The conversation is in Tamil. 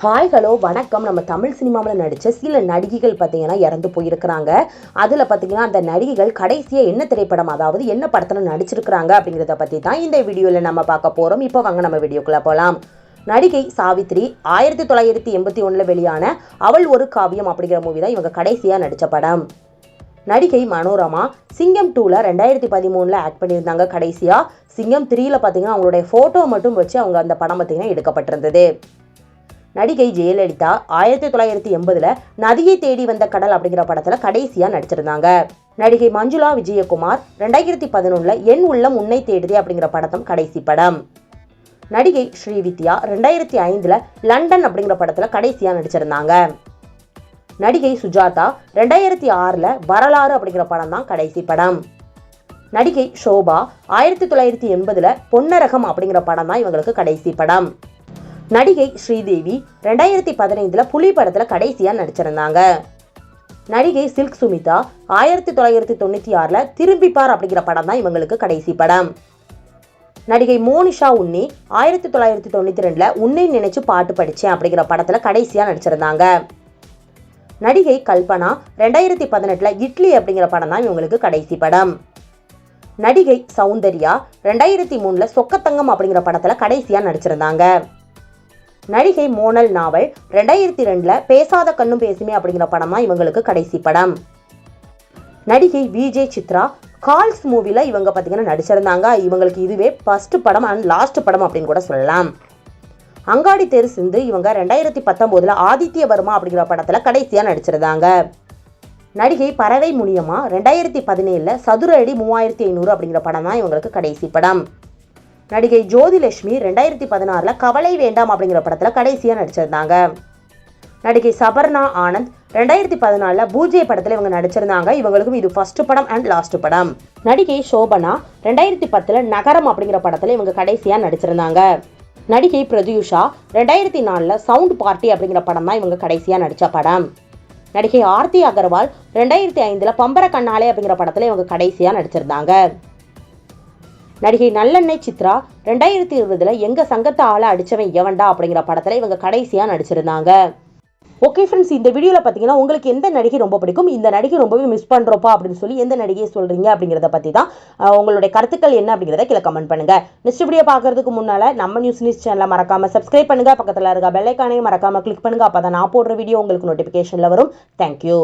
ஹாய் ஹலோ வணக்கம். நம்ம தமிழ் சினிமாவில் நடித்த சில நடிகைகள் பார்த்தீங்கன்னா இறந்து போயிருக்கிறாங்க. அதில் பார்த்தீங்கன்னா அந்த நடிகைகள் கடைசியாக என்ன திரைப்படம், அதாவது என்ன படத்தில் நடிச்சிருக்கிறாங்க அப்படிங்கிறத பற்றி தான் இந்த வீடியோவில் நம்ம பார்க்க போகிறோம். இப்போ வாங்க நம்ம வீடியோக்குள்ளே போகலாம். நடிகை சாவித்ரி 1981 வெளியான அவள் ஒரு காவியம் அப்படிங்கிற மூவி தான் இவங்க கடைசியாக நடித்த படம். நடிகை மனோரமா சிங்கம் 2ல் 2013 ஆக்ட் பண்ணியிருந்தாங்க. கடைசியாக சிங்கம் 3ல் பார்த்தீங்கன்னா அவங்களுடைய ஃபோட்டோ மட்டும் வச்சு அவங்க அந்த படம் பார்த்தீங்கன்னா எடுக்கப்பட்டிருந்தது. நடிகை ஜெயலலிதா 1980 நதியை தேடி வந்த கடல் அப்படிங்கிற படத்தில் கடைசியாக நடிச்சிருந்தாங்க. நடிகை மஞ்சுளா விஜயகுமார் 2011 என் உள்ளம் உன்னை தேடுதே அப்படிங்கிற படத்தும் கடைசி படம். நடிகை ஸ்ரீவித்யா 2005 லண்டன் அப்படிங்கிற படத்தில் கடைசியாக நடிச்சிருந்தாங்க. நடிகை சுஜாதா 2006 வரலாறு அப்படிங்கிற படம் தான் கடைசி படம். நடிகை ஷோபா 1980 பொன்னரகம் அப்படிங்கிற படம் தான் இவங்களுக்கு கடைசி படம். நடிகை ஸ்ரீதேவி 2015 புலி படத்தில் கடைசியாக நடிச்சிருந்தாங்க. நடிகை சில்க் சுமிதா 1996 திரும்பிப்பார் அப்படிங்கிற படம் தான் இவங்களுக்கு கடைசி படம். நடிகை மோனிஷா உன்னி 1992 உன்னை நினைச்சு பாட்டு படித்தேன் அப்படிங்கிற படத்தில் கடைசியாக நடிச்சிருந்தாங்க. நடிகை கல்பனா 2018 இட்லி அப்படிங்கிற படம் தான் இவங்களுக்கு கடைசி படம். நடிகை சௌந்தர்யா 2003 சொக்கத்தங்கம் அப்படிங்கிற படத்தில் கடைசியாக நடிச்சிருந்தாங்க. நடிகை மோனல் நாவல் 2002 பேசாத கண்ணும் பேசுமே அப்படிங்கிற படம் தான் இவங்களுக்கு கடைசி படம். நடிகை விஜய் சித்ரா கால்ஸ் மூவில இவங்க பார்த்தீங்கன்னா நடிச்சிருந்தாங்க. இவங்களுக்கு இதுவே ஃபர்ஸ்ட் படம் அண்ட் லாஸ்ட் படம் அப்படின்னு கூட சொல்லலாம். அங்காடி தெரு சிந்து இவங்க 2019 ஆதித்ய வர்மா அப்படிங்கிற படத்தில் கடைசியாக நடிச்சிருந்தாங்க. நடிகை பறவை முனியம்மா 2017 சதுர அடி 3500 அப்படிங்கிற படம் தான் இவங்களுக்கு கடைசி படம். நடிகை ஜோதிலட்சுமி 2016 கவலை வேண்டாம் அப்படிங்கிற படத்தில் கடைசியாக நடிச்சிருந்தாங்க. நடிகை சபர்ணா ஆனந்த் 2014 பூஜை படத்தில் இவங்க நடிச்சிருந்தாங்க. இவங்களுக்கும் இது ஃபர்ஸ்ட் படம் அண்ட் லாஸ்ட் படம். நடிகை சோபனா 2010 நகரம் அப்படிங்கிற படத்தில் இவங்க கடைசியாக நடிச்சிருந்தாங்க. நடிகை பிரத்யூஷா 2004 சவுண்ட் பார்ட்டி அப்படிங்கிற படம் தான் இவங்க கடைசியாக நடித்த படம். நடிகை ஆர்த்தி அகர்வால் 2005 பம்பர கண்ணாலே அப்படிங்கிற படத்தில் இவங்க கடைசியாக நடிச்சிருந்தாங்க. நடிகை நல்லெண்ணெய் சித்ரா 2020 எங்க சங்கத்தை ஆள அடிச்சவன் எவன்டா அப்படிங்கிற படத்தில் இவங்க கடைசியாக நடிச்சிருந்தாங்க. ஓகே ஃப்ரெண்ட்ஸ், இந்த வீடியோவில் பார்த்தீங்கன்னா உங்களுக்கு எந்த நடிகை ரொம்ப பிடிக்கும், இந்த நடிகை ரொம்பவே மிஸ் பண்ணுறோப்பா அப்படின்னு சொல்லி எந்த நடிகையை சொல்கிறீங்க அப்படிங்கிறத பற்றி தான் உங்களுடைய கருத்துக்கள் என்ன அப்படிங்கிறத கீழே கமெண்ட் பண்ணுங்கள். நெக்ஸ்ட் வீடியோ பார்க்கறதுக்கு முன்னால் நம்ம நியூஸ் சேனலை மறக்காமல் சப்ஸ்கிரைப் பண்ணுங்கள். பக்கத்தில் இருக்க பெல் ஐகானையும் மறக்காமல் கிளிக் பண்ணுங்கள். அப்போ தான் நான் போடுற வீடியோ உங்களுக்கு நோட்டிஃபிகேஷனில் வரும். தேங்க்யூ.